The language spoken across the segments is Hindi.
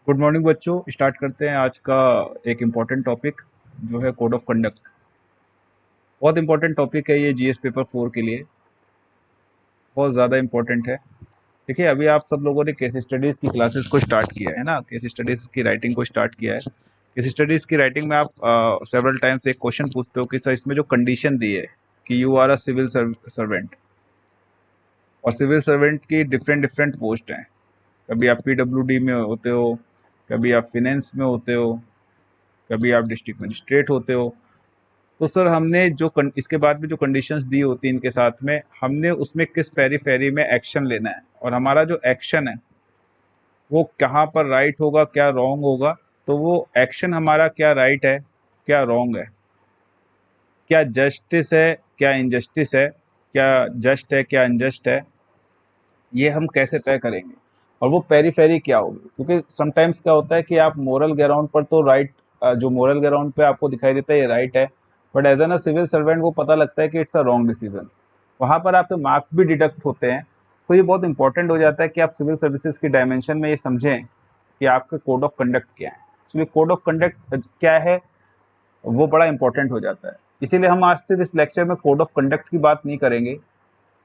गुड मॉर्निंग बच्चों। स्टार्ट करते हैं आज का एक इम्पॉर्टेंट टॉपिक जो है कोड ऑफ कंडक्ट। बहुत इंपॉर्टेंट टॉपिक है ये जीएस पेपर 4 के लिए, बहुत ज़्यादा इंपॉर्टेंट है। देखिए, अभी आप सब लोगों ने केस स्टडीज़ की क्लासेस को स्टार्ट किया है ना, केस स्टडीज़ की राइटिंग को स्टार्ट किया है। केस स्टडीज़ की राइटिंग में आप सेवरल टाइम्स एक क्वेश्चन पूछते हो कि सर इसमें जो कंडीशन दी है कि you are a civil servant, और सिविल सर्वेंट की डिफरेंट डिफरेंट पोस्ट हैं। कभी आप पीडब्ल्यूडी में होते हो, कभी आप फिनेंस में होते हो, कभी आप डिस्ट्रिक्ट मजिस्ट्रेट होते हो। तो सर हमने जो इसके बाद में जो कंडीशंस दी होती हैं इनके साथ में, हमने उसमें किस पेरी फेरी में एक्शन लेना है, और हमारा जो एक्शन है वो कहाँ पर राइट होगा, क्या रॉन्ग होगा। तो वो एक्शन हमारा क्या राइट है, क्या रॉन्ग है, क्या जस्टिस है, क्या इनजस्टिस है, क्या जस्ट है, क्या अनजस्ट है, ये हम कैसे तय करेंगे। और वो पेरी फेरी क्या होगी, क्योंकि समटाइम्स क्या होता है कि आप मोरल ग्राउंड पर तो राइट, जो मोरल ग्राउंड पे आपको दिखाई देता है ये राइट है, but as an a civil servant वो पता लगता है कि इट्स अ रॉन्ग डिसीजन। वहां पर आपके मार्क्स भी डिडक्ट होते हैं। तो ये बहुत इंपॉर्टेंट हो जाता है कि आप सिविल सर्विसेज की डायमेंशन में ये समझें कि आपका कोड ऑफ कंडक्ट क्या है। इसलिए कोड ऑफ कंडक्ट क्या है वो बड़ा इंपॉर्टेंट हो जाता है। इसीलिए हम आज सिर्फ इस लेक्चर में कोड ऑफ कंडक्ट की बात नहीं करेंगे,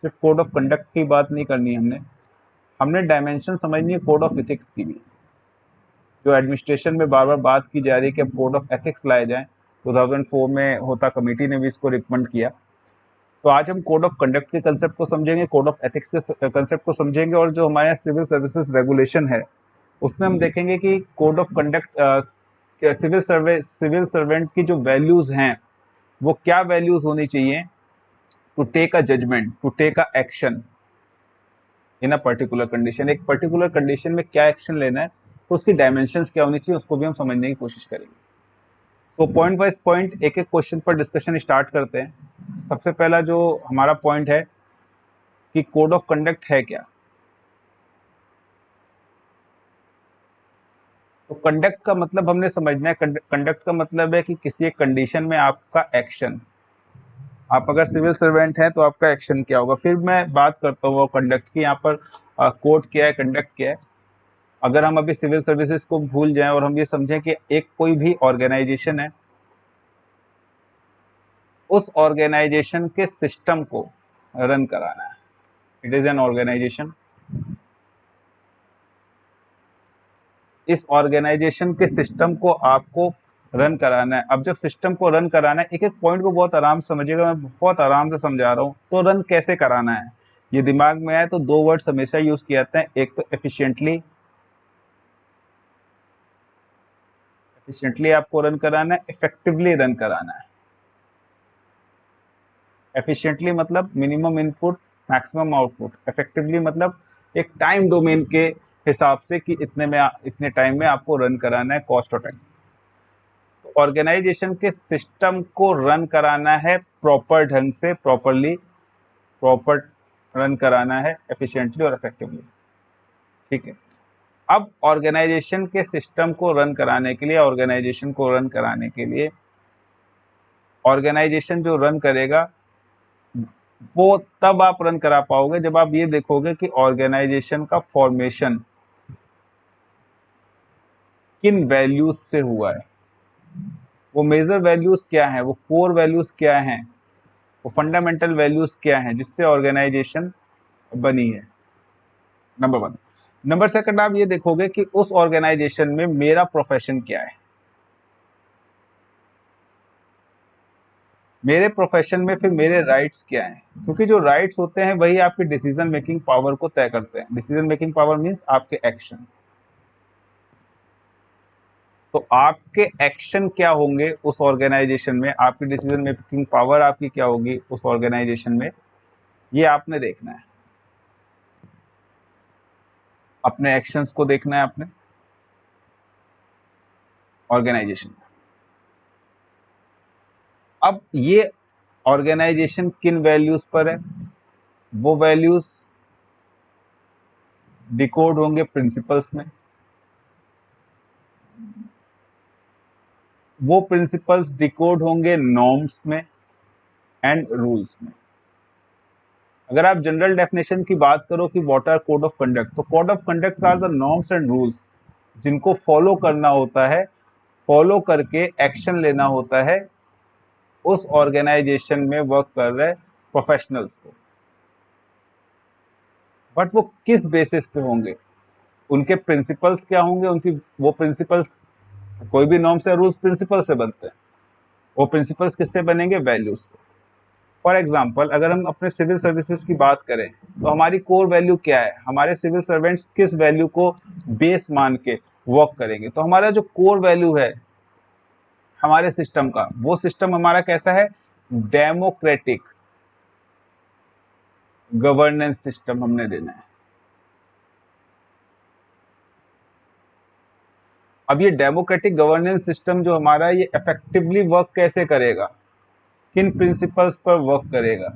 सिर्फ कोड ऑफ कंडक्ट की बात नहीं करनी है हमने हमने डायमेंशन समझनी है कोड ऑफ एथिक्स की भी। जो एडमिनिस्ट्रेशन में बार बार बात की जा रही है कि अब कोड ऑफ एथिक्स लाए जाएं, 2004 में होता कमेटी ने भी इसको रिकमेंड किया। तो आज हम कोड ऑफ कंडक्ट के कंसेप्ट को समझेंगे, कोड ऑफ एथिक्स के कंसेप्ट को समझेंगे, और जो हमारे सिविल सर्विसेज रेगुलेशन है उसमें हम देखेंगे कि code of conduct civil servant की जो वैल्यूज हैं वो क्या वैल्यूज होनी चाहिए to take a judgement, to take a action in a particular condition. एक पर्टिकुलर कंडीशन में क्या एक्शन लेना है, तो उसकी डायमेंशंस क्या होनी चाहिए उसको भी हम समझने की कोशिश करेंगे। सो पॉइंट वाइज पॉइंट एक एक क्वेश्चन पर डिस्कशन स्टार्ट करते हैं। सबसे पहला जो हमारा पॉइंट है कि कोड ऑफ कंडक्ट है क्या। तो कंडक्ट का मतलब हमने समझना है, कंडक्ट का मतलब है कि किसी एक कंडीशन में आपका एक्शन, आप अगर सिविल सर्वेंट हैं तो आपका एक्शन क्या होगा। फिर मैं बात करता हूँ कंडक्ट की, यहाँ पर कोड क्या है, कंडक्ट क्या है। अगर हम अभी सिविल सर्विसेज को भूल जाएं और हम ये समझें कि एक कोई भी ऑर्गेनाइजेशन है, उस ऑर्गेनाइजेशन के सिस्टम को रन कराना है, इट इज एन ऑर्गेनाइजेशन। इस ऑर्गेनाइजेशन के सिस्टम को आपको रन कराना है। अब जब सिस्टम को रन कराना है, एक एक पॉइंट को बहुत आराम से समझिएगा, मैं बहुत आराम से समझा रहा हूँ। तो रन कैसे कराना है ये दिमाग में आए तो दो वर्ड्स हमेशा यूज किए जाते हैं, एक तो एफिशिएंटली। एफिशिएंटली आपको रन कराना है, इफेक्टिवली रन कराना है। एफिशिएंटली मतलब minimum input maximum output, effectively मतलब एक टाइम डोमेन के हिसाब से कि इतने टाइम में आपको रन कराना है, कॉस्ट और टाइम। तो ऑर्गेनाइजेशन के सिस्टम को रन कराना है प्रॉपर ढंग से, प्रॉपर रन कराना है एफिशिएंटली और इफेक्टिवली। ठीक है। अब ऑर्गेनाइजेशन के सिस्टम को रन कराने के लिए, ऑर्गेनाइजेशन जो रन करेगा वो तब आप रन करा पाओगे जब आप ये देखोगे कि ऑर्गेनाइजेशन का फॉर्मेशन किन वैल्यूज से हुआ है, वो मेजर वैल्यूज क्या हैं, वो कोर वैल्यूज क्या हैं, वो फंडामेंटल वैल्यूज क्या हैं जिससे ऑर्गेनाइजेशन बनी है। Number one. नंबर सेकंड, आप ये देखोगे कि उस ऑर्गेनाइजेशन में मेरा प्रोफेशन क्या है। मेरे प्रोफेशन में फिर मेरे राइट्स क्या हैं, क्योंकि जो राइट्स होते हैं वही आपकी डिसीजन मेकिंग पावर को तय करते हैं। डिसीजन मेकिंग पावर मीन्स आपके एक्शन। तो आपके एक्शन क्या होंगे उस ऑर्गेनाइजेशन में, आपकी डिसीजन मेकिंग पावर आपकी क्या होगी उस ऑर्गेनाइजेशन में, ये आपने देखना है। अपने एक्शंस को देखना है आपने ऑर्गेनाइजेशन। अब ये ऑर्गेनाइजेशन किन वैल्यूज पर है, वो वैल्यूज डिकोड होंगे प्रिंसिपल्स में, वो प्रिंसिपल्स डिकोड होंगे नॉर्म्स में एंड रूल्स में। अगर आप जनरल डेफिनेशन की बात करो कि what are code of conduct, तो code of conduct are the norms and rules जिनको फॉलो करना होता है, फॉलो करके एक्शन लेना होता है उस ऑर्गेनाइजेशन में वर्क कर रहे प्रोफेशनल्स को। बट वो किस बेसिस पे होंगे, उनके प्रिंसिपल्स क्या होंगे, उनकी वो प्रिंसिपल्स, कोई भी नॉर्म्स या रूल्स प्रिंसिपल से बनते हैं, वो प्रिंसिपल्स किससे बनेंगे, वैल्यूज से। फॉर एग्जाम्पल अगर हम अपने सिविल सर्विसेज की बात करें तो हमारी कोर वैल्यू क्या है, हमारे सिविल सर्वेंट्स किस वैल्यू को बेस मान के वर्क करेंगे। तो हमारा जो कोर वैल्यू है हमारे सिस्टम का, वो सिस्टम हमारा कैसा है, डेमोक्रेटिक गवर्नेंस सिस्टम हमने देना है। अब ये डेमोक्रेटिक गवर्नेंस सिस्टम जो हमारा, ये इफेक्टिवली वर्क कैसे करेगा, किन प्रिंसिपल्स पर वर्क करेगा,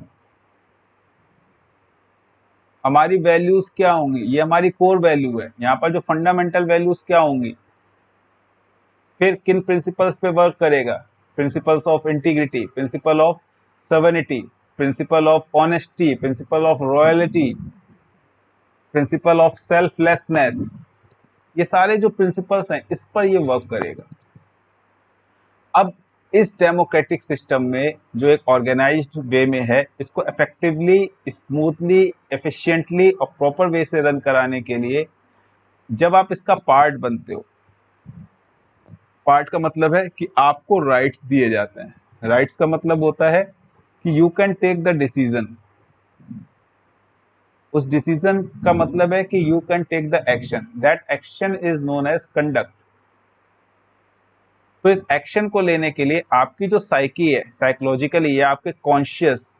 हमारी वैल्यूज क्या होंगी, ये हमारी कोर वैल्यू है, यहाँ पर जो फंडामेंटल वैल्यूज क्या होंगी, फिर किन प्रिंसिपल्स पे वर्क करेगा, principles of integrity, principle of sovereignty, principle of honesty, principle of royalty, principle of selflessness, ये सारे जो प्रिंसिपल्स हैं इस पर ये वर्क करेगा। अब इस डेमोक्रेटिक सिस्टम में जो एक ऑर्गेनाइज्ड वे में है, इसको इफेक्टिवली, स्मूथली, एफिशिएंटली और प्रॉपर वे से रन कराने के लिए जब आप इसका पार्ट बनते हो, पार्ट का मतलब है कि आपको राइट्स दिए जाते हैं। राइट्स का मतलब होता है कि you can take the decision, उस डिसीजन का मतलब है कि you can take the action, that action is known as conduct. तो इस एक्शन को लेने के लिए आपकी जो साइकी है, साइकोलॉजिकली या आपके कॉन्शियस,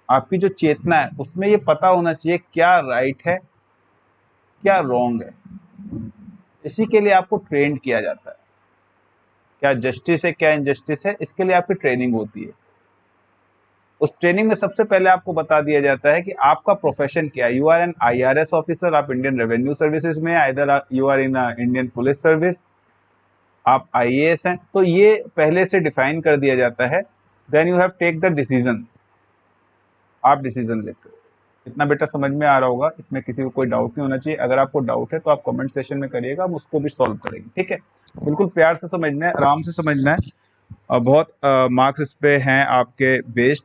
आपकी जो चेतना है, उसमें ये पता होना चाहिए क्या राइट है क्या रॉन्ग है। इसी के लिए आपको ट्रेन किया जाता है, क्या जस्टिस है क्या इनजस्टिस है, इसके लिए आपकी ट्रेनिंग होती है। उस ट्रेनिंग में सबसे पहले आपको बता दिया जाता है कि आपका प्रोफेशन क्या है। You are an IRS officer, आप इंडियन रेवेन्यू सर्विसेज में, either you are in Indian police service, आप IAS हैं, तो ये पहले से डिफाइन कर दिया जाता है। Then you have take the decision, आप डिसीजन लेते हो। इतना बेटा समझ में आ रहा होगा, इसमें किसी को कोई डाउट नहीं होना चाहिए। अगर आपको डाउट है तो आप कमेंट सेशन में करिएगा, हम उसको भी सॉल्व करेंगे, ठीक है। बिल्कुल प्यार से समझना है, आराम से समझना है, और बहुत मार्क्स इस पे हैं आपके बेस्ड।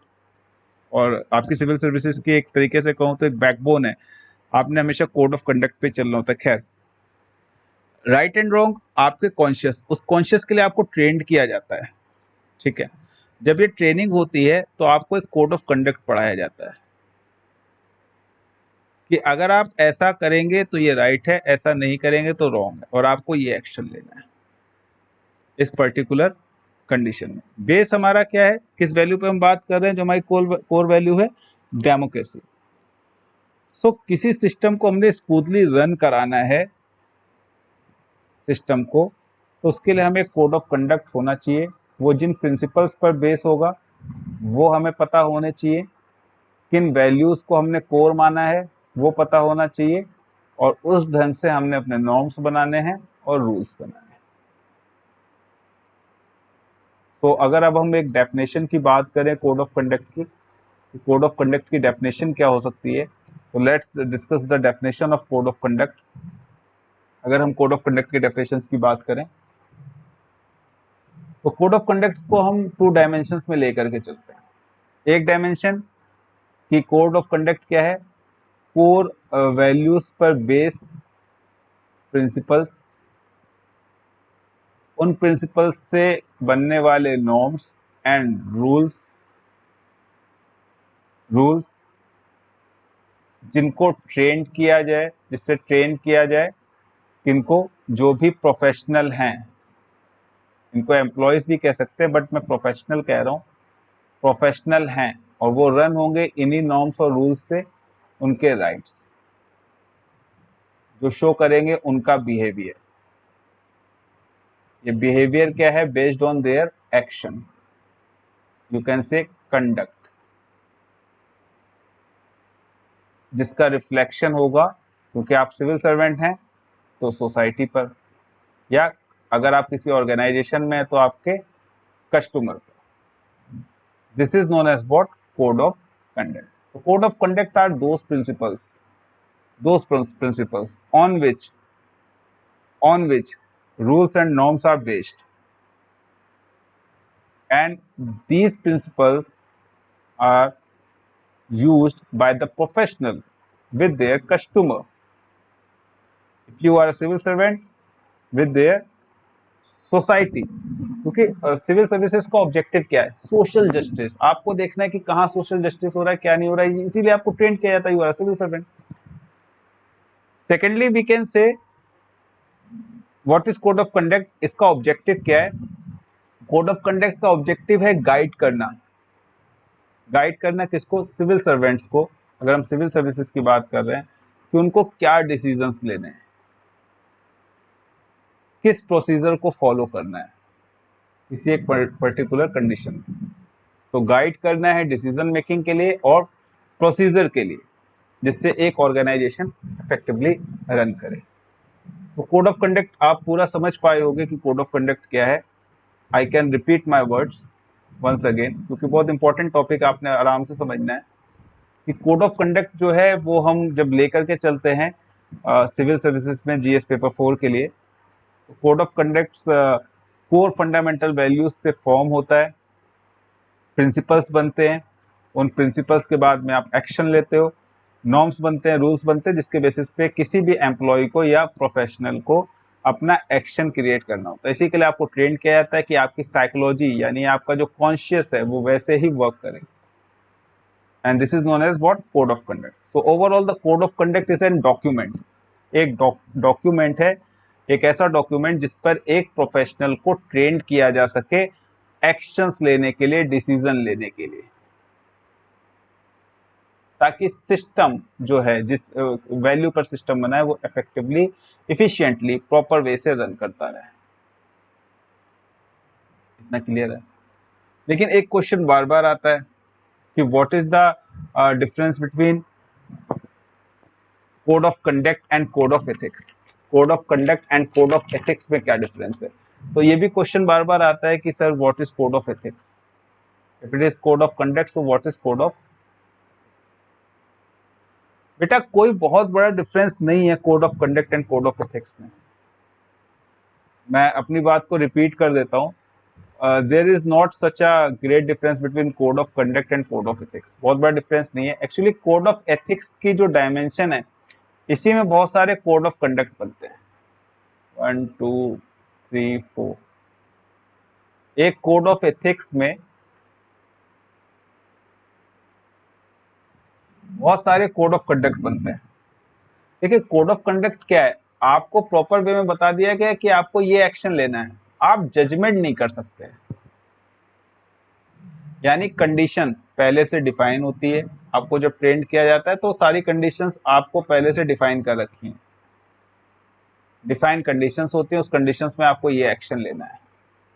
और आपकी सिविल सर्विसेज की एक तरीके से कहूँ तो एक बैकबोन है, आपने हमेशा कोड ऑफ कंडक्ट पे चलना होता है। खैर, राइट एंड रॉन्ग आपके कॉन्शियस, उस कॉन्शियस के लिए आपको ट्रेंड किया जाता है, ठीक है। जब ये ट्रेनिंग होती है तो आपको एक कोड ऑफ कंडक्ट पढ़ाया जाता है कि अगर आप ऐसा करेंगे तो ये राइट है, ऐसा नहीं करेंगे तो रॉन्ग है, और आपको ये एक्शन लेना है इस पर्टिकुलर कंडीशन में। बेस हमारा क्या है, किस वैल्यू पे हम बात कर रहे हैं, जो हमारी कोर वैल्यू है, डेमोक्रेसी। सो किसी सिस्टम को हमने स्मूथली रन कराना है सिस्टम को, तो उसके लिए हमें कोड ऑफ कंडक्ट होना चाहिए। वो जिन प्रिंसिपल्स पर बेस होगा वो हमें पता होने चाहिए, किन वैल्यूज को हमने कोर माना है वो पता होना चाहिए, और उस ढंग से हमने अपने नॉर्म्स बनाने हैं और रूल्स बनाने हैं। सो अगर अब हम एक डेफिनेशन की बात करें कोड ऑफ कंडक्ट की, कोड ऑफ कंडक्ट की डेफिनेशन क्या हो सकती है, तो let's discuss the definition of code of conduct. अगर हम कोड ऑफ कंडक्ट की डेफिनेशन की बात करें तो कोड ऑफ कंडक्ट को हम 2 डायमेंशंस में लेकर के चलते हैं। एक डायमेंशन की कोड ऑफ कंडक्ट क्या है, कोर वैल्यूज पर बेस प्रिंसिपल्स, उन प्रिंसिपल्स से बनने वाले नॉर्म्स एंड रूल्स जिनको ट्रेन किया जाए, जिससे ट्रेन किया जाए किनको, जो भी प्रोफेशनल हैं, इनको एम्प्लॉयज भी कह सकते हैं बट मैं प्रोफेशनल कह रहा हूँ, प्रोफेशनल हैं, और वो रन होंगे इन्हीं नॉर्म्स और रूल्स से। उनके राइट्स जो शो करेंगे उनका बिहेवियर, ये बिहेवियर क्या है, based on their action, you can say conduct, जिसका रिफ्लेक्शन होगा, क्योंकि आप सिविल सर्वेंट हैं तो सोसाइटी पर, या अगर आप किसी ऑर्गेनाइजेशन में हैं तो आपके कस्टमर पर। This is known as what, code of conduct. तो code of conduct are those principles on which on which rules and norms are based, and these principles are used by the professional with their customer. If you are a civil servant, with their society, क्योंकि सिविल सर्विसेज का ऑब्जेक्टिव क्या है? Social justice. आपको देखना है कि कहाँ सोशल जस्टिस हो रहा है, क्या नहीं हो रहा है, इसीलिए आपको ट्रेन किया जाता है, you are civil servant. Secondly we can say what is code of conduct, इसका ऑब्जेक्टिव क्या है? कोड ऑफ कंडक्ट का ऑब्जेक्टिव है गाइड करना। गाइड करना किसको? सिविल सर्वेंट्स को। अगर हम सिविल सर्विसेज की बात कर रहे हैं कि उनको क्या डिसीजंस लेने हैं, किस प्रोसीजर को फॉलो करना है किसी एक पर्टिकुलर कंडीशन में। तो गाइड करना है डिसीजन मेकिंग के लिए और प्रोसीजर के लिए, जिससे एक ऑर्गेनाइजेशन इफेक्टिवली रन करे। तो कोड ऑफ कंडक्ट आप पूरा समझ पाए होंगे कि कोड ऑफ कंडक्ट क्या है। I can repeat my words once again, क्योंकि बहुत इंपॉर्टेंट टॉपिक आपने आराम से समझना है कि कोड ऑफ कंडक्ट जो है वो हम जब लेकर के चलते हैं सिविल सर्विसेज में जीएस पेपर 4 के लिए, तो code of conduct core fundamental values से फॉर्म होता है, प्रिंसिपल्स बनते हैं, उन प्रिंसिपल्स के बाद में आप एक्शन लेते हो, नॉर्म्स बनते हैं, रूल्स बनते हैं, जिसके बेसिस पे किसी भी एम्प्लॉय को या प्रोफेशनल को अपना एक्शन क्रिएट करना होता है। इसी के लिए आपको ट्रेन किया जाता है कि आपकी साइकोलॉजी यानी आपका जो कॉन्शियस है वो वैसे ही वर्क करे, and this is known as what? Code of conduct. So overall the code of conduct is an document, एक डॉक्यूमेंट है, एक ऐसा डॉक्यूमेंट जिस पर एक प्रोफेशनल को ट्रेन किया जा सके एक्शंस लेने के लिए, डिसीजन लेने के लिए, ताकि सिस्टम जो है, जिस वैल्यू पर सिस्टम बना है, वो इफेक्टिवली, इफिशिएंटली, प्रॉपर वे से रन करता रहे। इतना क्लियर है? लेकिन एक क्वेश्चन बार बार आता है कि what is the difference between code of conduct and code of ethics? Code of conduct and code of ethics में क्या डिफरेंस है? तो ये भी क्वेश्चन बार बार आता है कि sir what is code of ethics? If it is code of conduct, so what is code of? बेटा कोई बहुत बड़ा डिफरेंस नहीं है code of conduct and code of ethics में। मैं अपनी बात को रिपीट कर देता हूँ, there is not such a great difference between code of conduct and code of ethics. बहुत बड़ा डिफरेंस नहीं है। एक्चुअली कोड ऑफ एथिक्स की जो डायमेंशन है, इसी में बहुत सारे कोड ऑफ कंडक्ट बनते हैं। 1 2 3 4। एक कोड ऑफ एथिक्स में बहुत सारे कोड ऑफ कंडक्ट बनते हैं। देखिए कोड ऑफ कंडक्ट क्या है? आपको प्रॉपर वे में बता दिया गया है कि आपको ये एक्शन लेना है, आप जजमेंट नहीं कर सकते। यानी कंडीशन पहले से डिफाइन होती है, आपको जब ट्रेन किया जाता है तो सारी कंडीशंस आपको पहले से डिफाइन कर रखी हैं। डिफाइन कंडीशंस होती हैं, उस कंडीशंस में आपको ये एक्शन लेना है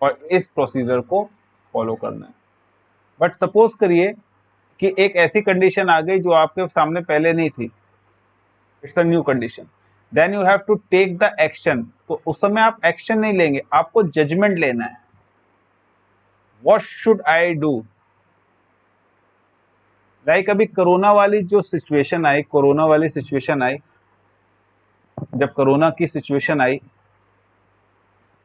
और इस प्रोसीजर को फॉलो करना है। बट सपोज करिए कि एक ऐसी कंडीशन आ गई जो आपके सामने पहले नहीं थी, it's a new condition, then you have to take the action. तो उस समय आप एक्शन नहीं लेंगे, आपको जजमेंट लेना है। What should I do? Like अभी कोरोना वाली जो सिचुएशन आई, कोरोना वाली सिचुएशन आई, जब कोरोना की सिचुएशन आई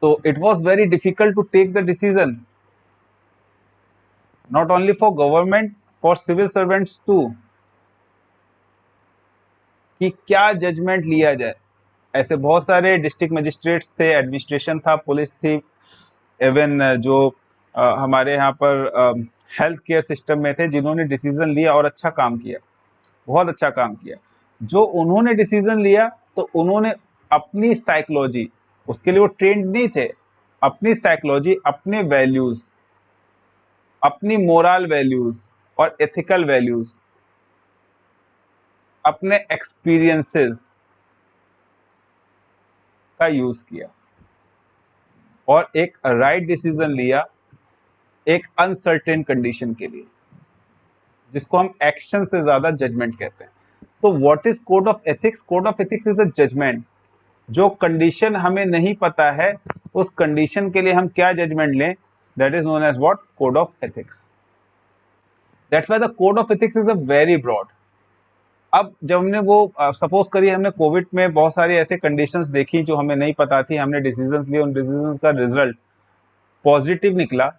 तो it was very difficult to take the decision, not only for government, for civil servants too, कि क्या जजमेंट लिया जाए। ऐसे बहुत सारे डिस्ट्रिक्ट मजिस्ट्रेट्स थे, एडमिनिस्ट्रेशन था, पुलिस थी, इवन जो हमारे यहाँ पर हेल्थ केयर सिस्टम में थे, जिन्होंने डिसीजन लिया और अच्छा काम किया, बहुत अच्छा काम किया। जो उन्होंने डिसीजन लिया तो उन्होंने अपनी साइकोलॉजी, उसके लिए वो ट्रेंड नहीं थे, अपनी साइकोलॉजी, अपने वैल्यूज, अपनी मोरल वैल्यूज और एथिकल वैल्यूज, अपने एक्सपीरियंसेस का यूज किया और एक राइट डिसीजन लिया एक अनसर्टेन कंडीशन के लिए, जिसको हम एक्शन से ज्यादा जजमेंट कहते हैं। तो what is code of ethics? Code of ethics is a judgement. जो कंडीशन हमें नहीं पता है, उस कंडीशन के लिए हम क्या जजमेंट लें, that is known as what? Code of ethics. That's why the code of ethics is a very broad. अब जब हमने वो सपोज करिए हमने कोविड में बहुत सारी ऐसे कंडीशंस देखी जो हमें नहीं पता थी, हमने डिसीजंस लिए, उन डिसीजंस का रिजल्ट पॉजिटिव निकला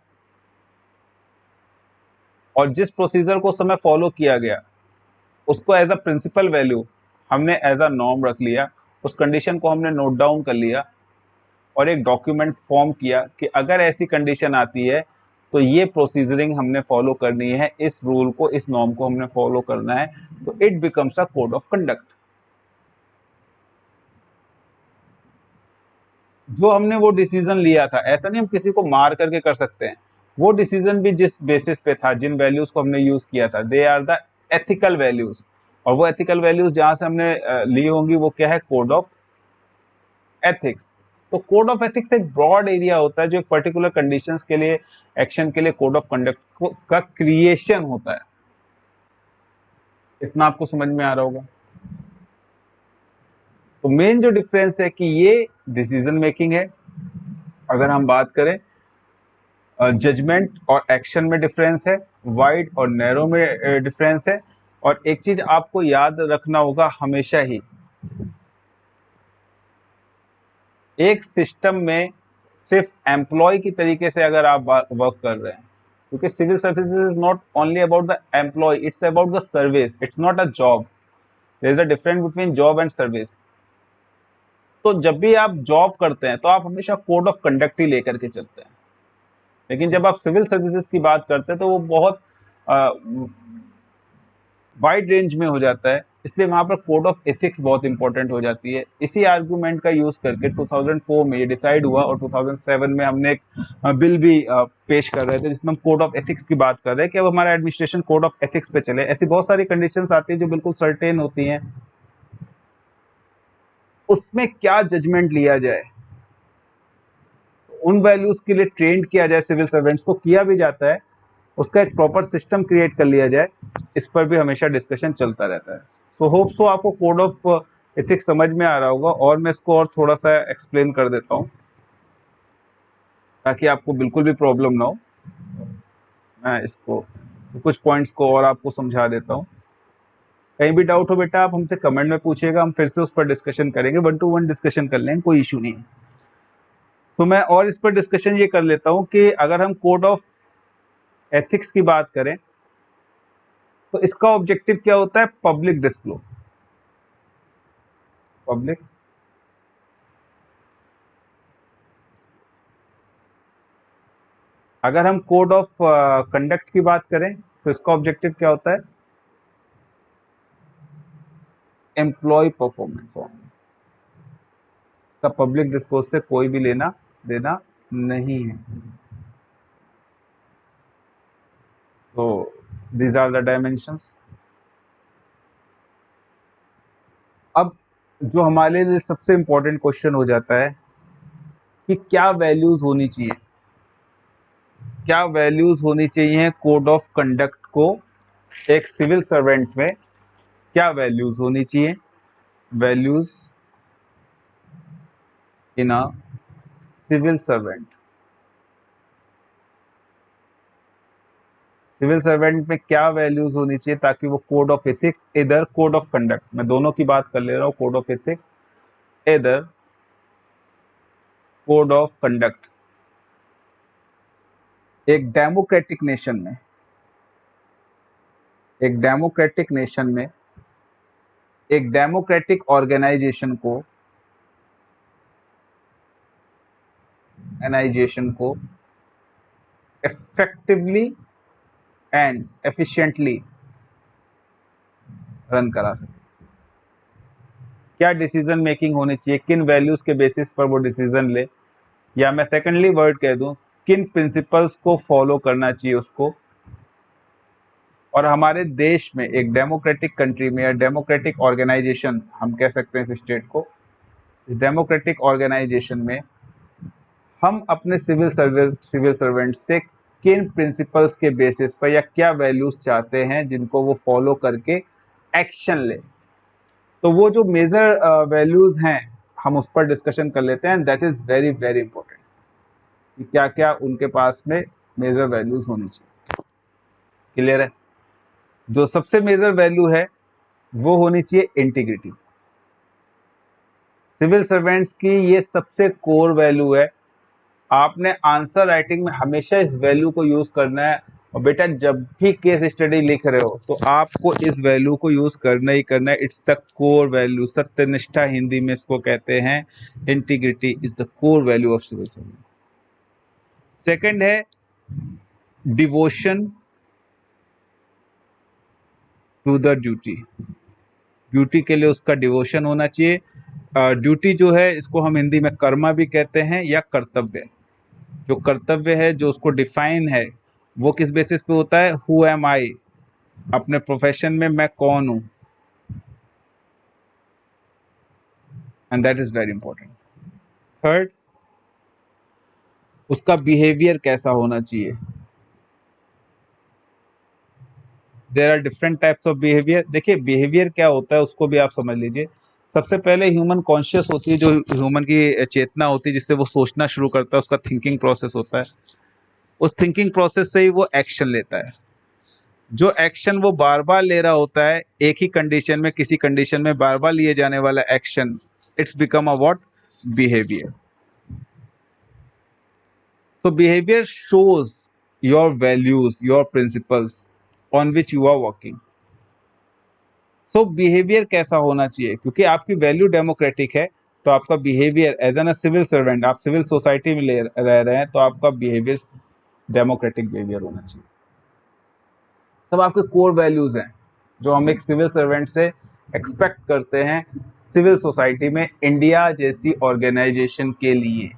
और जिस प्रोसीजर को उस समय फॉलो किया गया उसको एज अ प्रिंसिपल वैल्यू हमने एज अ नॉर्म रख लिया, उस कंडीशन को हमने नोट डाउन कर लिया और एक डॉक्यूमेंट फॉर्म किया कि अगर ऐसी कंडीशन आती है तो ये प्रोसीजरिंग हमने फॉलो करनी है, इस रूल को, इस नॉर्म को हमने फॉलो करना है, तो it becomes a code of conduct. जो हमने वो डिसीजन लिया था, ऐसा नहीं हम किसी को मार करके कर सकते हैं, वो डिसीजन भी जिस बेसिस पे था, जिन वैल्यूज को हमने यूज किया था, they are the ethical values. और वो एथिकल वैल्यूज जहां से हमने ली होंगी वो क्या है, कोड ऑफ एथिक्स। तो कोड ऑफ एथिक्स एक ब्रॉड एरिया होता है जो एक पर्टिकुलर कंडीशंस के लिए, एक्शन के लिए कोड ऑफ कंडक्ट का क्रिएशन होता है। इतना आपको समझ में आ रहा होगा। तो मेन जो डिफरेंस है कि ये डिसीजन मेकिंग है, अगर हम बात करें जजमेंट और एक्शन में डिफरेंस है, वाइड और नैरो में डिफरेंस है। और एक चीज आपको याद रखना होगा हमेशा ही, एक सिस्टम में सिर्फ एम्प्लॉय की तरीके से अगर आप वर्क कर रहे हैं, क्योंकि civil services is not only about the employ, it's about the service, it's not a job. There is a difference between job and service. तो जब भी आप जॉब करते हैं तो आप हमेशा कोड ऑफ कंडक्ट ही लेकर के चलते हैं, लेकिन जब आप सिविल सर्विसेज की बात करते हैं तो वो बहुत वाइड रेंज में हो जाता है, इसलिए वहां पर कोड ऑफ एथिक्स बहुत इंपॉर्टेंट हो जाती है। इसी आर्गुमेंट का यूज करके 2004 में ये डिसाइड हुआ और 2007 में हमने एक बिल भी पेश कर रहे थे जिसमें हम कोड ऑफ एथिक्स की बात कर रहे हैं कि अब हमारा एडमिनिस्ट्रेशन कोड ऑफ एथिक्स पे चले। ऐसी बहुत सारी कंडीशंस आती है जो बिल्कुल सर्टेन होती हैं, उसमें क्या जजमेंट लिया जाए, उन वैल्यूज के लिए ट्रेंड किया जाए, सिविल सर्वेंट्स को किया भी जाता है, उसका एक प्रॉपर सिस्टम क्रिएट कर लिया जाए, इस पर भी हमेशा डिस्कशन चलता रहता है। सो होप सो आपको कोड ऑफ एथिक्स समझ में आ रहा होगा, और मैं इसको और थोड़ा सा एक्सप्लेन कर देता हूँ ताकि आपको बिल्कुल भी प्रॉब्लम ना हो। मैं इसको कुछ पॉइंट्स को और आपको समझा देता हूँ। कहीं भी डाउट हो बेटा आप हमसे कमेंट में पूछिएगा, हम फिर से उस पर डिस्कशन करेंगे, 1-to-1 डिस्कशन कर लेंगे, कोई इशू नहीं है। तो मैं और इस पर डिस्कशन ये कर लेता हूँ कि अगर हम कोड ऑफ एथिक्स की बात करें तो इसका ऑब्जेक्टिव क्या होता है, पब्लिक डिस्क्लोज, पब्लिक अगर हम कोड ऑफ कंडक्ट की बात करें तो इसका ऑब्जेक्टिव क्या होता है, एम्प्लॉय परफॉर्मेंस। इसका पब्लिक डिस्कोर्स से कोई भी लेना देना नहीं है। तो दीज आर द डायमेंशंस। अब जो हमारे लिए सबसे इंपॉर्टेंट क्वेश्चन हो जाता है कि क्या वैल्यूज होनी चाहिए, क्या वैल्यूज होनी चाहिए कोड ऑफ कंडक्ट को, एक सिविल सर्वेंट में क्या वैल्यूज होनी चाहिए, values in a civil servant. Civil servant में क्या वैल्यूज होनी चाहिए ताकि वो कोड ऑफ एथिक्स, इधर कोड ऑफ कंडक्ट, मैं दोनों की बात कर ले रहा हूं, कोड ऑफ एथिक्स इधर कोड ऑफ कंडक्ट, एक डेमोक्रेटिक नेशन में, एक डेमोक्रेटिक नेशन में एक डेमोक्रेटिक ऑर्गेनाइजेशन को इफेक्टिवली एंड एफिशिएंटली रन करा सके। क्या डिसीजन मेकिंग होनी चाहिए, किन वैल्यूज के बेसिस पर वो डिसीजन ले, या मैं सेकेंडली वर्ड कह दूं किन प्रिंसिपल्स को फॉलो करना चाहिए उसको। और हमारे देश में एक डेमोक्रेटिक कंट्री में या डेमोक्रेटिक ऑर्गेनाइजेशन हम कह सकते हैं इस स्टेट को, इस डेमोक्रेटिक ऑर्गेनाइजेशन में हम अपने सिविल सर्वेंट से किन प्रिंसिपल्स के बेसिस पर या क्या वैल्यूज चाहते हैं जिनको वो फॉलो करके एक्शन ले। तो वो जो मेजर वैल्यूज हैं हम उस पर डिस्कशन कर लेते हैं, that is very very important कि क्या क्या उनके पास में मेजर वैल्यूज होनी चाहिए। क्लियर है? जो सबसे मेजर वैल्यू है वो होनी चाहिए इंटीग्रिटी। सिविल सर्वेंट्स की ये सबसे कोर वैल्यू है। आपने आंसर राइटिंग में हमेशा इस वैल्यू को यूज करना है, और बेटा जब भी केस स्टडी लिख रहे हो तो आपको इस वैल्यू को यूज करना ही करना है। इट्स द कोर वैल्यू, सत्यनिष्ठा हिंदी में इसको कहते हैं। Integrity is the core value of civil servant. Second है devotion to the duty. Duty के लिए उसका डिवोशन होना चाहिए। ड्यूटी जो है इसको हम हिंदी में कर्मा भी कहते हैं या कर्तव्य। जो कर्तव्य है, जो उसको डिफाइन है, वो किस बेसिस पे होता है? हु एम आई, अपने प्रोफेशन में मैं कौन हूं, and that is very important. Third, उसका बिहेवियर कैसा होना चाहिए। There are different types of behaviour. देखिए बिहेवियर क्या होता है उसको भी आप समझ लीजिए। सबसे पहले ह्यूमन कॉन्शियस होती है, जो ह्यूमन की चेतना होती है जिससे वो सोचना शुरू करता है, उसका थिंकिंग प्रोसेस होता है। उस थिंकिंग प्रोसेस से ही वो एक्शन लेता है। जो एक्शन वो बार बार ले रहा होता है एक ही कंडीशन में, किसी कंडीशन में बार बार लिए जाने वाला action, it's become a what? Behaviour. So behavior shows your values, your principles on which you are working. So behavior कैसा होना चाहिए? क्योंकि आपकी वैल्यू डेमोक्रेटिक है, तो आपका behaviour as an civil servant, आप सिविल सोसाइटी में रह रहे हैं, तो आपका बिहेवियर डेमोक्रेटिक बिहेवियर होना चाहिए। सब आपके कोर वैल्यूज हैं जो हम एक सिविल सर्वेंट से एक्सपेक्ट करते हैं सिविल सोसाइटी में, इंडिया जैसी ऑर्गेनाइजेशन के लिए।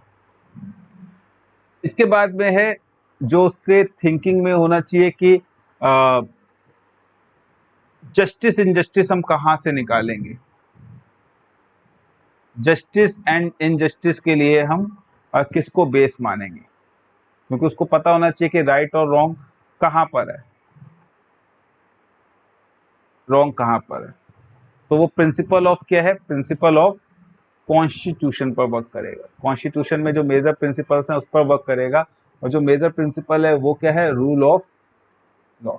इसके बाद में है जो उसके थिंकिंग में होना चाहिए कि जस्टिस इनजस्टिस हम कहां से निकालेंगे। जस्टिस एंड इनजस्टिस के लिए हम किसको बेस मानेंगे, क्योंकि उसको पता होना चाहिए कि राइट और रॉन्ग कहां पर है, रॉन्ग कहां पर है। तो वो प्रिंसिपल ऑफ क्या है? प्रिंसिपल ऑफ कॉन्स्टिट्यूशन पर वर्क करेगा। कॉन्स्टिट्यूशन में जो मेजर प्रिंसिपल्स हैं उस पर वर्क करेगा, और जो मेजर प्रिंसिपल है वो क्या है? रूल ऑफ लॉ,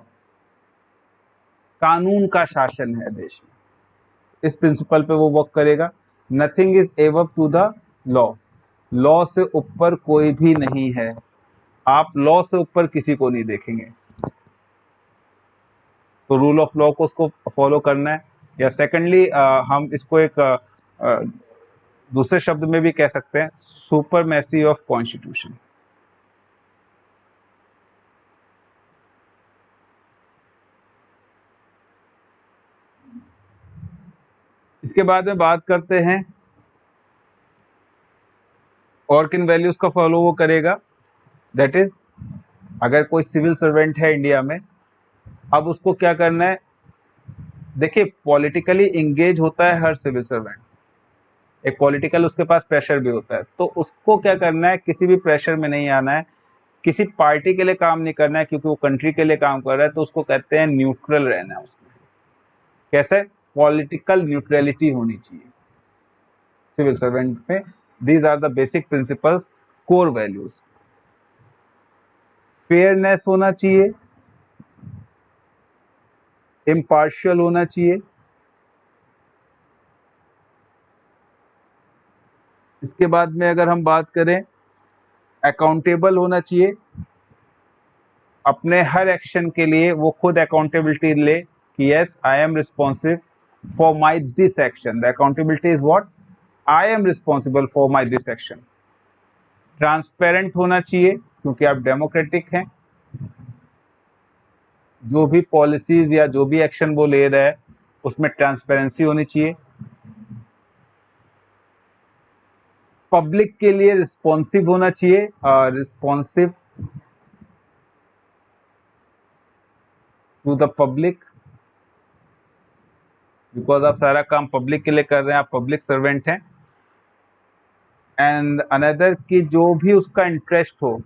कानून का शासन है देश में, इस प्रिंसिपल पे वो वर्क करेगा। Nothing is ever to the law, law से ऊपर कोई भी नहीं है, आप लॉ से ऊपर किसी को नहीं देखेंगे। तो रूल ऑफ लॉ को उसको फॉलो करना है। या सेकेंडली हम इसको एक दूसरे शब्द में भी कह सकते हैं, सुपरमेसी ऑफ कॉन्स्टिट्यूशन। इसके बाद में बात करते हैं और किन वैल्यूज का फॉलो वो करेगा। दैट इज, अगर कोई सिविल सर्वेंट है इंडिया में, अब उसको क्या करना है? देखिए पॉलिटिकली इंगेज होता है हर सिविल सर्वेंट, एक पॉलिटिकल उसके पास प्रेशर भी होता है, तो उसको क्या करना है? किसी भी प्रेशर में नहीं आना है, किसी पार्टी के लिए काम नहीं करना है, क्योंकि वो कंट्री के लिए काम कर रहा है, तो उसको कहते हैं न्यूट्रल रहना है उसमें। कैसे? पॉलिटिकल न्यूट्रलिटी होनी चाहिए सिविल सर्वेंट में। These are the basic principles, core values. Fairness होना चाहिए, इम्पार्शियल होना चाहिए। इसके बाद में अगर हम बात करें, अकाउंटेबल होना चाहिए, अपने हर एक्शन के लिए वो खुद अकाउंटेबिलिटी ले कि yes I am responsive for my this action. The accountability is what? I am responsible for my this action. Transparent होना चाहिए, क्योंकि आप डेमोक्रेटिक हैं, जो भी पॉलिसीज या जो भी एक्शन वो ले रहा है उसमें ट्रांसपेरेंसी होनी चाहिए। पब्लिक के लिए रिस्पॉन्सिव होना चाहिए, responsive to the public, because आप सारा काम पब्लिक के लिए कर रहे हैं, आप पब्लिक सर्वेंट हैं। एंड अनदर कि जो भी उसका इंटरेस्ट हो,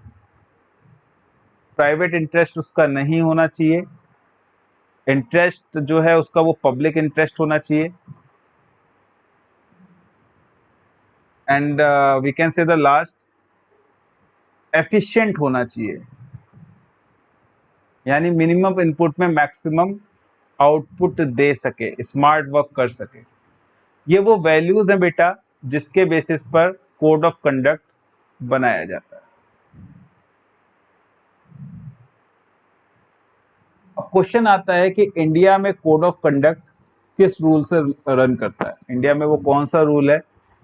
प्राइवेट इंटरेस्ट उसका नहीं होना चाहिए, इंटरेस्ट जो है उसका वो पब्लिक इंटरेस्ट होना चाहिए। And we can say the last, efficient होना चाहिए, यानी मिनिमम इनपुट में मैक्सिमम आउटपुट दे सके, स्मार्ट वर्क कर सके। ये वो वैल्यूज हैं बेटा जिसके बेसिस पर कोड ऑफ कंडक्ट बनाया जाता है। अब क्वेश्चन आता है कि इंडिया में कोड ऑफ कंडक्ट किस रूल से रन करता है, इंडिया में वो कौन सा रूल है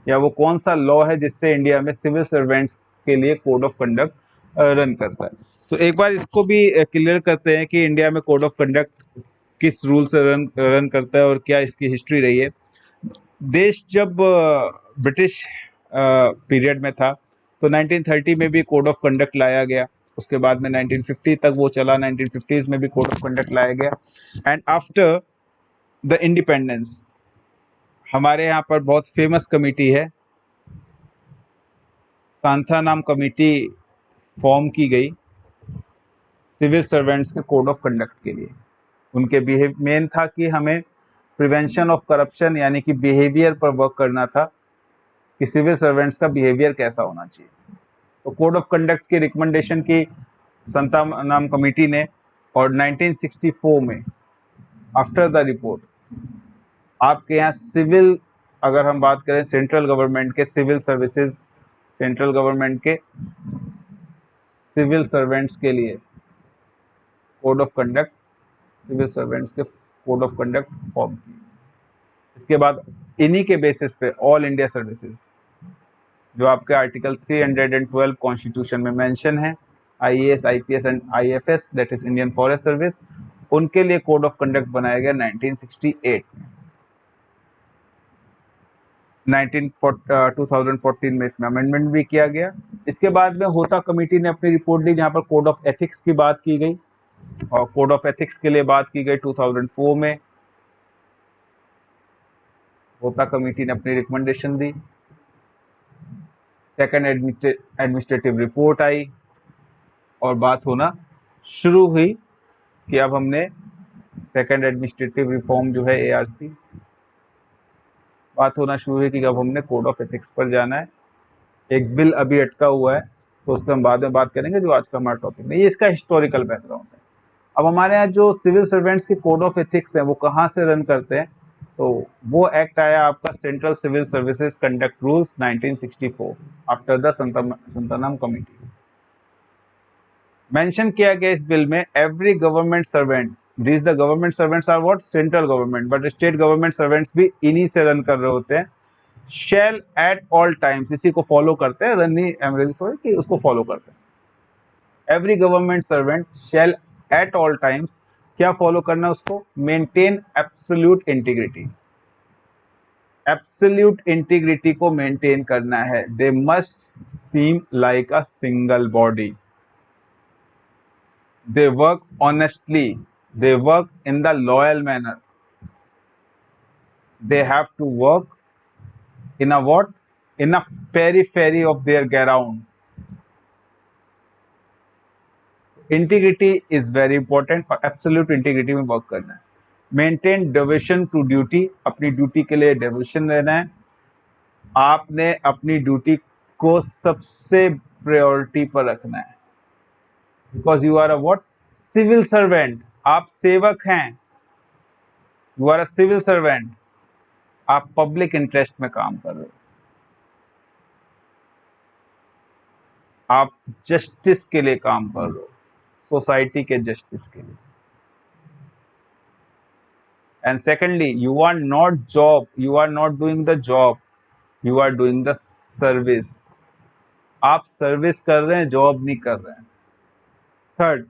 या वो कौन सा लॉ है जिससे इंडिया में सिविल सर्वेंट्स के लिए कोड ऑफ कंडक्ट रन करता है। तो एक बार इसको भी क्लियर करते हैं कि इंडिया में कोड ऑफ कंडक्ट किस रूल से रन करता है और क्या इसकी हिस्ट्री रही है। देश जब ब्रिटिश पीरियड में था तो 1930 में भी कोड ऑफ कंडक्ट लाया गया, उसके बाद में 1950 तक वो चला, 1950s में भी कोड ऑफ कंडक्ट लाया गया। एंड आफ्टर द इंडिपेंडेंस हमारे यहाँ पर बहुत फेमस कमेटी है, सांथा नाम कमेटी फॉर्म की गई सिविल सर्वेंट्स के कोड ऑफ कंडक्ट के लिए। उनके मेन था कि हमें प्रिवेंशन ऑफ करप्शन यानी कि बिहेवियर पर वर्क करना था कि सिविल सर्वेंट्स का बिहेवियर कैसा होना चाहिए। तो कोड ऑफ कंडक्ट की रिकमेंडेशन की संता नाम कमेटी ने, और 1964 में आफ्टर द रिपोर्ट आपके यहाँ सिविल, अगर हम बात करें सेंट्रल गवर्नमेंट के सिविल सर्विसेज, सेंट्रल गवर्नमेंट के सिविल सर्वेंट्स के लिए code of conduct, civil servants के कोड ऑफ कंडक्ट फॉर्म की। इसके बाद इन्हीं के बेसिस पे ऑल इंडिया सर्विसेज जो आपके आर्टिकल 312 कॉन्स्टिट्यूशन में मेंशन है, IAS, IPS and IFS that is Indian forest service, उनके लिए कोड ऑफ कंडक्ट बनाया गया 1968 में। 2014 में इसमें अमेंडमेंट भी किया गया। इसके बाद में होता कमेटी ने अपनी रिपोर्ट दी जहां पर कोड ऑफ एथिक्स की बात की गई, और कोड ऑफ एथिक्स के लिए बात की गई 2004 में। होता कमेटी ने अपनी रिकमेंडेशन दी, सेकंड एडमिनिस्ट्रेटिव रिपोर्ट आई और बात होना शुरू हुई कि अब हमने सेकंड एडमिनिस्ट्रेटिव रिफॉर्म जो है एआरसी, बात होना शुरू हुई कि अब हमने कोड ऑफ एथिक्स पर जाना है। एक बिल अभी अटका हुआ है तो उस पर हम बाद में बात करेंगे, जो आज का हमारा टॉपिक नहीं। ये इसका हिस्टोरिकल बैकग्राउंड है। अब हमारे यहाँ जो सिविल सर्वेंट्स के कोड ऑफ एथिक्स है वो कहाँ से रन करते हैं, तो वो एक्ट आया आपका central civil services conduct rules 1964 after the Santhanam committee. Mention किया गया इस बिल में every government servant, this the government servants are what, central government, but state government servants भी इन्हीं से रन कर रहे होते हैं। शेल एट ऑल टाइम्स, इसी को फॉलो करते हैं, रन नहीं एमरेज सॉरी कि उसको फॉलो करते हैं। Every government servant shall at all times, क्या फॉलो करना है उसको, maintain absolute integrity, absolute integrity को मेंटेन करना है। They must seem like a single body, they work honestly, they work in the loyal manner, they have to work in a what, in a periphery of their ground. Integrity is very important, और absolute integrity में वर्क करना है। मेंटेन डिवोशन टू ड्यूटी, अपनी ड्यूटी के लिए डिवोशन रहना है। आपने अपनी ड्यूटी को सबसे प्रायोरिटी पर रखना है, because you are a what, civil servant, आप सेवक हैं, you are a civil servant, आप पब्लिक इंटरेस्ट में काम कर रहे हो, आप जस्टिस के लिए काम कर रहे हो, सोसाइटी के जस्टिस के लिए। And secondly, you are not doing the job, you are doing the service, आप सर्विस कर रहे हैं, जॉब नहीं कर रहे हैं। Third,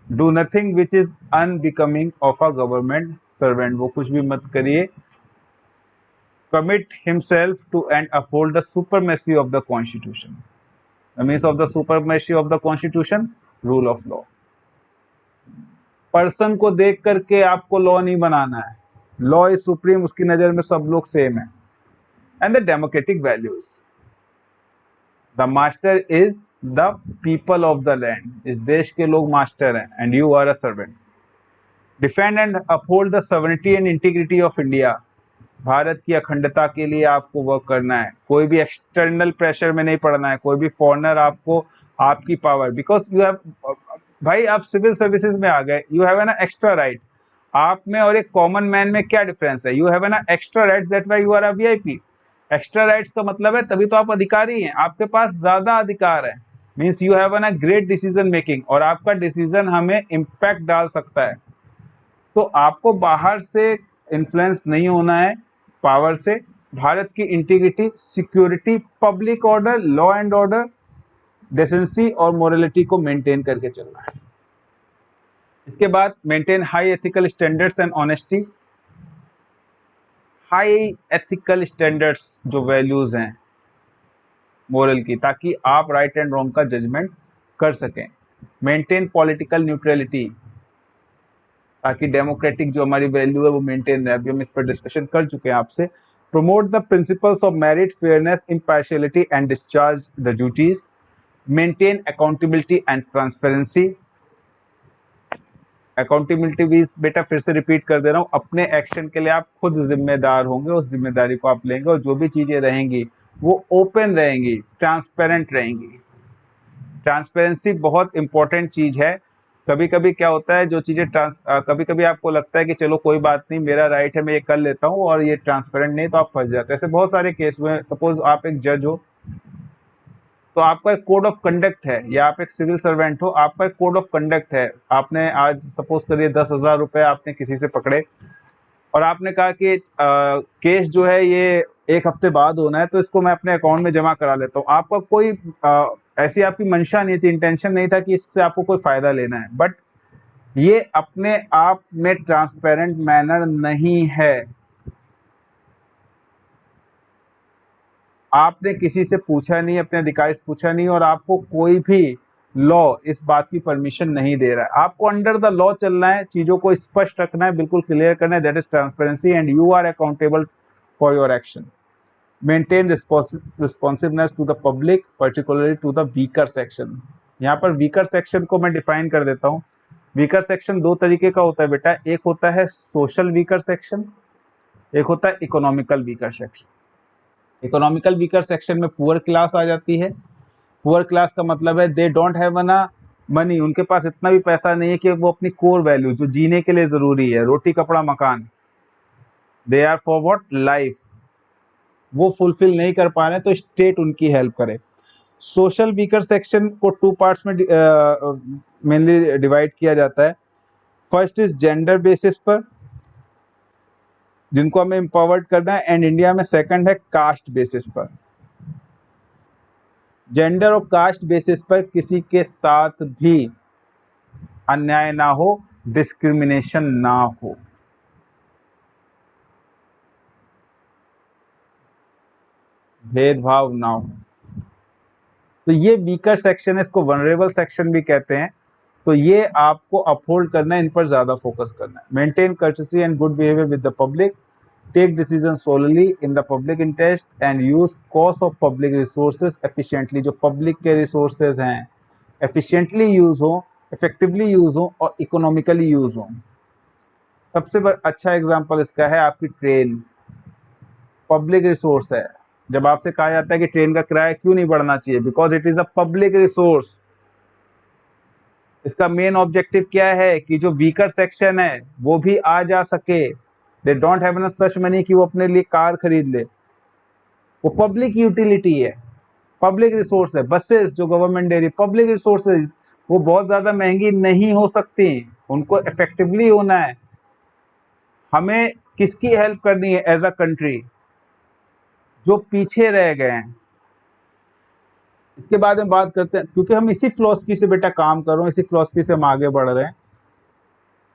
do nothing which is unbecoming of a government servant, वो कुछ भी मत करिए। Commit himself to and uphold the supremacy of the constitution, the means of the supremacy of the constitution, rule of law. Person को देख करके आपको लॉ नहीं बनाना है, लॉ इज सुप्रीम, उसकी नजर में सब लोग सेम है। And the democratic values, the master is the people of the land, इस देश के लोग मास्टर हैं, and you are a servant. Defend and uphold the sovereignty and integrity of India, Bharat की अखंडता के लिए आपको वर्क करना है, कोई भी एक्सटर्नल प्रेशर में नहीं पड़ना है, कोई भी फॉरेनर आपको आपकी पावर, बिकॉज यू हैव, भाई आप सिविल सर्विसेज में आ गए, you have an extra right, आप में और एक कॉमन मैन में क्या डिफरेंस है? You have an extra rights, that why you are a VIP. Extra rights का मतलब है तभी तो आप अधिकारी हैं, आपके पास ज्यादा अधिकार है, means you have N a great decision making, और आपका डिसीजन हमें इम्पैक्ट डाल सकता है। तो आपको बाहर से इन्फ्लुएंस नहीं होना है पावर से। भारत की integrity, security, public order, law and order, decency और मोरलिटी को मेंटेन करके चलना है। इसके बाद maintain high ethical standards and honesty. High ethical standards जो वैल्यूज हैं मोरल की, ताकि आप राइट एंड रॉन्ग का जजमेंट कर सकें। मेंटेन पॉलिटिकल न्यूट्रलिटी, ताकि डेमोक्रेटिक जो हमारी वैल्यू है वो मेंटेन रहे। अभी हम इस पर डिस्कशन कर चुके हैं आपसे। Promote the principles of merit, fairness, impartiality and discharge the duties. Maintain accountability and transparency. Accountability भी बेटा फिर से रिपीट कर दे रहा हूँ, अपने एक्शन के लिए आप खुद जिम्मेदार होंगे, उस जिम्मेदारी को आप लेंगे, और जो भी चीजें रहेंगी वो ओपन रहेंगी, ट्रांसपेरेंट रहेंगी। ट्रांसपेरेंसी बहुत इंपॉर्टेंट चीज है। कभी कभी क्या होता है, जो चीजें कभी कभी आपको लगता है कि चलो कोई बात नहीं, मेरा राइट है, मैं ये कर लेता हूँ, और ये ट्रांसपेरेंट नहीं, तो आप फंस जाते हैं। ऐसे बहुत सारे केस हुए। सपोज आप एक जज हो, तो आपका एक कोड ऑफ कंडक्ट है, या आप एक सिविल सर्वेंट हो, आपका एक कोड ऑफ कंडक्ट है। आपने आज सपोज करिए 10,000 रुपए आपने किसी से पकड़े, और आपने कहा कि केस जो है ये 1 हफ्ते बाद होना है, तो इसको मैं अपने अकाउंट में जमा करा लेता हूँ। आपका कोई ऐसी आपकी मंशा नहीं थी, इंटेंशन नहीं था कि इससे आपको कोई फायदा लेना है, बट ये अपने आप में ट्रांसपेरेंट मैनर नहीं है। आपने किसी से पूछा नहीं, अपने अधिकारी से पूछा नहीं, और आपको कोई भी लॉ इस बात की परमिशन नहीं दे रहा है। आपको अंडर द लॉ चलना है, चीजों को स्पष्ट रखना है, बिल्कुल क्लियर करना है। That is transparency and you are accountable for your action. Maintain responsiveness to the public, particularly to the weaker section. यहाँ पर वीकर सेक्शन को मैं डिफाइन कर देता हूँ। वीकर सेक्शन दो तरीके का होता है बेटा, एक होता है सोशल वीकर सेक्शन, एक होता है economical weaker section. Economical weaker section में पुअर क्लास आ जाती है। पुअर क्लास का मतलब है they don't have an money, उनके पास इतना भी पैसा नहीं है कि वो अपनी कोर वैल्यू जो जीने के लिए जरूरी है, रोटी कपड़ा मकान, they are for what, life, वो फुलफिल नहीं कर पा रहे, तो स्टेट उनकी हेल्प करे। सोशल वीकर सेक्शन को 2 पार्ट्स में मेनली डिवाइड किया जाता है। फर्स्ट इज जेंडर बेसिस पर, जिनको हमें एम्पावर्ड करना है, एंड इंडिया में सेकंड है कास्ट बेसिस पर। जेंडर और कास्ट बेसिस पर किसी के साथ भी अन्याय ना हो, डिस्क्रिमिनेशन ना हो। भेदभाव ना हो। तो ये वीकर सेक्शन है, इसको वनरेबल सेक्शन भी कहते हैं। तो ये आपको अपहोल्ड करना है, इन पर ज्यादा फोकस करना है। Maintain courtesy and good behaviour with the public, take decision solely in the public interest and use cost of public resources efficiently. जो पब्लिक के रिसोर्सेज हैं एफिशिएंटली यूज हो, इफेक्टिवली यूज हो, और इकोनॉमिकली यूज हो। सबसे अच्छा एग्जांपल इसका है आपकी ट्रेन, पब्लिक रिसोर्स है। जब आपसे कहा जाता है कि ट्रेन का किराया क्यों नहीं बढ़ना चाहिए, because it is a public resource. इसका मेन ऑब्जेक्टिव क्या है कि जो वीकर सेक्शन है वो भी आ जा सके। They don't have such money कि वो अपने लिए कार खरीद ले। वो पब्लिक यूटिलिटी है, पब्लिक रिसोर्स है। बसेस जो गवर्नमेंट दे रही है पब्लिक रिसोर्स है, वो बहुत ज्यादा महंगी नहीं हो सकती, उनको इफेक्टिवली होना है। हमें किसकी हेल्प करनी है एज अ कंट्री? जो पीछे रह गए हैं। इसके बाद में बात करते हैं, क्योंकि हम इसी फिलॉसफी से बेटा काम कर रहे हैं, इसी फिलॉसफी से हम आगे बढ़ रहे हैं।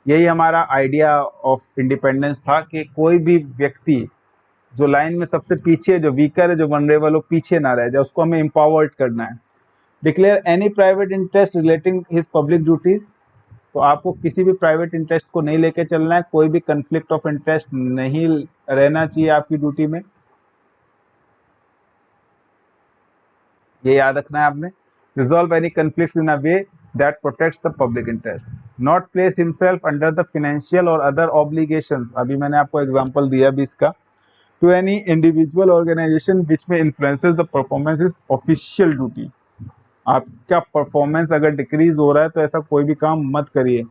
यही हमारा आइडिया ऑफ इंडिपेंडेंस था कि कोई भी व्यक्ति जो लाइन में सबसे पीछे है, जो वीकर है, जो वनरेबल हो, पीछे ना रह जाए, उसको हमें एम्पावर्ड करना है। Declare any private interest relating his public duties. तो आपको किसी भी प्राइवेट इंटरेस्ट को नहीं लेके चलना है, कोई भी कंफ्लिक्ट ऑफ इंटरेस्ट नहीं रहना चाहिए आपकी ड्यूटी में, ये याद रखना है आपने। Resolve any conflicts in a way that protects the public interest. Not place himself under the financial और अदर ऑब्लिगेशंस। अभी मैंने आपको एग्जांपल दिया भी इसका। To any individual organisation which में influences the performance is official duty. आपका परफॉर्मेंस अगर डिक्रीज हो रहा है तो ऐसा कोई भी काम मत करिए।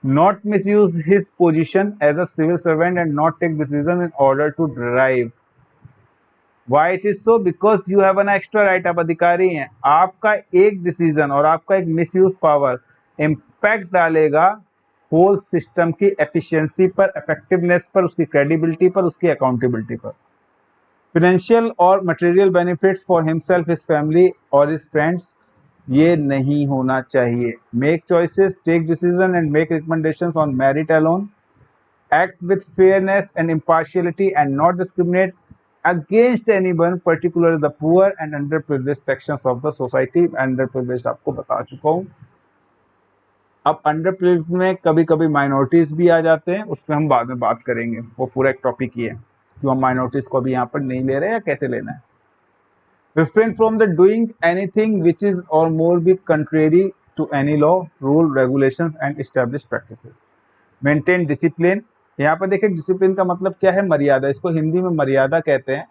not misuse his position as a civil servant and not take decisions in order to drive. Why it is so? Because you have an extra right. आप अधिकारी हैं, आपका एक डिसीजन और आपका एक मिसयूज पावर इम्पैक्ट डालेगा होल सिस्टम की एफिशिएंसी पर, इफेक्टिवनेस पर, उसकी क्रेडिबिलिटी पर, उसकी अकाउंटेबिलिटी पर। फाइनेंशियल और material benefits for himself, his family और हिज फ्रेंड्स, ये नहीं होना चाहिए। Make choices, take decision and make recommendations on merit alone, act with fairness and impartiality and not discriminate against anyone, particularly the poor and underprivileged sections of the society। underprivileged आपको बता चुका हूँ। अब underprivileged में कभी कभी minorities भी आ जाते हैं, उस पर हम बाद में बात करेंगे, वो पूरा एक टॉपिक ही है कि हम minorities को अभी यहाँ पर नहीं ले रहे या कैसे लेना है। refrain from the doing anything which is or more be contrary to any law, rule, regulations and established practices। maintain discipline, यहाँ पर देखिए डिसिप्लिन का मतलब क्या है? मर्यादा। इसको हिंदी में मर्यादा कहते हैं।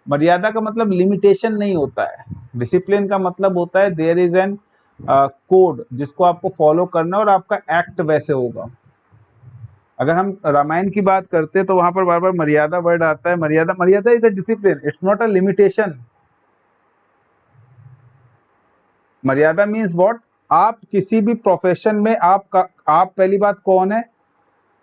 मर्यादा का मतलब लिमिटेशन नहीं होता है। डिसिप्लिन का मतलब होता है देयर इज एन कोड जिसको आपको फॉलो करना है और आपका एक्ट वैसे होगा। अगर हम रामायण की बात करते हैं तो वहां पर बार बार मर्यादा वर्ड आता है। मर्यादा, मर्यादा is a discipline, it's not a limitation. मर्यादा मीन्स व्हाट? आप किसी भी प्रोफेशन में आप पहली बात कौन है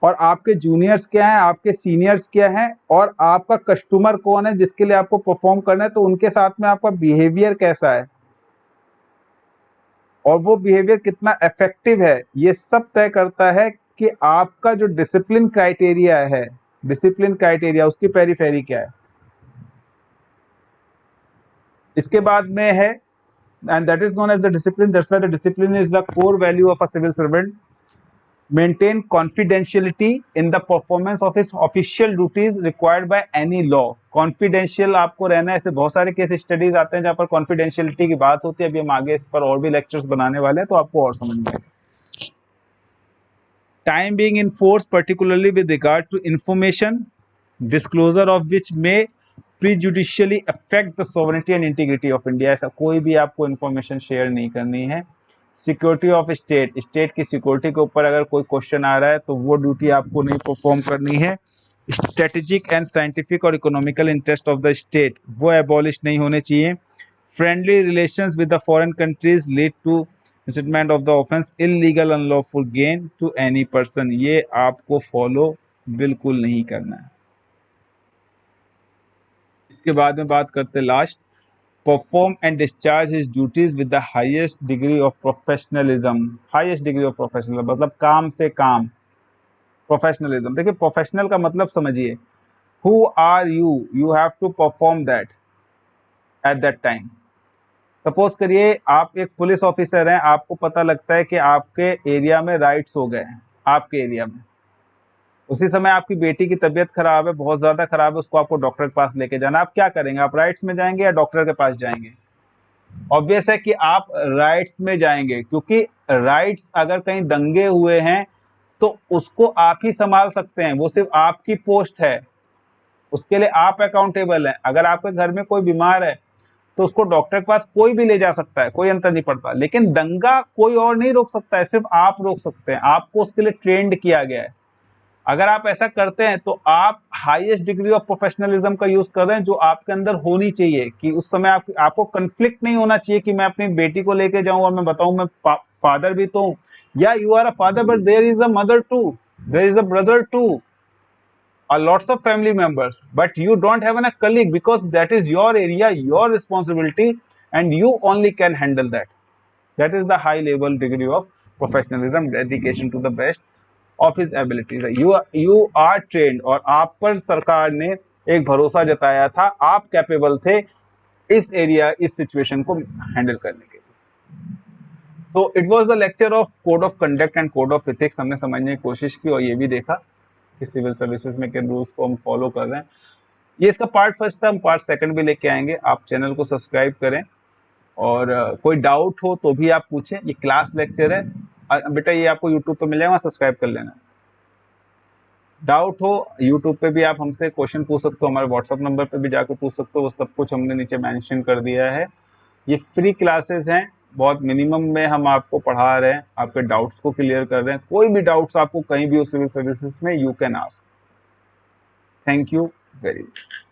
और आपके जूनियर्स क्या हैं, आपके सीनियर्स क्या हैं और आपका कस्टमर कौन है जिसके लिए आपको परफॉर्म करना है, तो उनके साथ में आपका बिहेवियर कैसा है और वो बिहेवियर कितना इफेक्टिव है, ये सब तय करता है कि आपका जो डिसिप्लिन क्राइटेरिया है, डिसिप्लिन क्राइटेरिया उसकी पेरीफेरी क्या है। इसके बाद में है and that is known as the discipline, that's why the discipline is the core value of a civil servant. maintain confidentiality in the performance of his official duties required by any law। confidential आपको रहना है। ऐसे बहुत सारे केस स्टडीज आते हैं जहां पर confidentiality की बात होती है। अभी हम आगे इस पर और भी लेक्चर्स बनाने वाले हैं तो आपको और समझ में आएगा। time being in force particularly with regard to information disclosure of which may prejudicially affect the sovereignty and integrity of India। ऐसा कोई भी आपको इंफॉर्मेशन शेयर नहीं करनी है। सिक्योरिटी ऑफ स्टेट, स्टेट की सिक्योरिटी के ऊपर अगर कोई क्वेश्चन आ रहा है तो वो ड्यूटी आपको नहीं परफॉर्म करनी है। स्ट्रेटेजिक एंड साइंटिफिक और economical interest of the state वो एबॉलिश नहीं होने चाहिए। Friendly relations with the foreign countries lead to incitement of the offence illegal unlawful gain to any person, ये आपको फॉलो बिल्कुल नहीं करना है। इसके बाद में बात करते last, perform and discharge his duties with the highest degree of professionalism। highest degree of professionalism मतलब काम से काम, professionalism। देखिए प्रोफेशनल का मतलब समझिए, who are you, you have to perform that at that time। Suppose करिए आप एक पुलिस ऑफिसर हैं, आपको पता लगता है कि आपके एरिया में राइट्स हो गए हैं, आपके एरिया में उसी समय आपकी बेटी की तबीयत खराब है, बहुत ज्यादा खराब है, उसको आपको डॉक्टर के पास लेके जाना, आप क्या करेंगे? आप राइट्स में जाएंगे या डॉक्टर के पास जाएंगे? ऑब्वियस है कि आप राइट्स में जाएंगे, क्योंकि राइट्स अगर कहीं दंगे हुए हैं तो उसको आप ही संभाल सकते हैं, वो सिर्फ आपकी पोस्ट है, उसके लिए आप अकाउंटेबल हैं। अगर आपके घर में कोई बीमार है तो उसको डॉक्टर के पास कोई भी ले जा सकता है, कोई अंतर नहीं पड़ता, लेकिन दंगा कोई और नहीं रोक सकता है, सिर्फ आप रोक सकते हैं, आपको उसके लिए ट्रेंड किया गया है। अगर आप ऐसा करते हैं तो आप हाईएस्ट डिग्री ऑफ प्रोफेशनलिज्म का यूज कर रहे हैं, जो आपके अंदर होनी चाहिए कि उस समय आपको कंफ्लिक्ट नहीं होना चाहिए कि मैं अपनी बेटी को लेके जाऊं और मैं बताऊं मैं फादर भी तो हूं, या you are a father but there is a mother too, there is a brother too, are lots of family members, but you don't have a colleague because that is your area, your responsibility, and you only can handle that। that is the high level degree of professionalism, dedication to the best of his abilities। you are trained और आप पर सरकार ने एक भरोसा जताया था, आप कैपेबल थे इस एरिया, इस सिचुएशन को हैंडल करने के लिए। So it was the lecture of code of conduct and code of ethics. हमने समझने की कोशिश की और ये भी देखा कि सिविल सर्विसेज में किन रूल्स को हम फॉलो कर रहे हैं। ये इसका पार्ट फर्स्ट था, हम पार्ट सेकंड भी लेके आएंगे। आप चैनल को सब्सक्राइब करें और कोई डाउट हो तो भी आप पूछें। ये क्लास लेक्चर है बेटा, ये आपको यूट्यूब पे मिल जाएगा, सब्सक्राइब कर लेना। डाउट हो यूट्यूब पे भी आप हमसे क्वेश्चन पूछ सकते हो, हमारे व्हाट्सएप नंबर पे भी जाकर पूछ सकते हो, वो सब कुछ हमने नीचे मेंशन कर दिया है। ये फ्री क्लासेस हैं, बहुत मिनिमम में हम आपको पढ़ा रहे हैं, आपके डाउट्स को क्लियर कर रहे हैं। कोई भी डाउट्स आपको कहीं भी हो सिविल सर्विसेज में, you can ask. Thank you very much.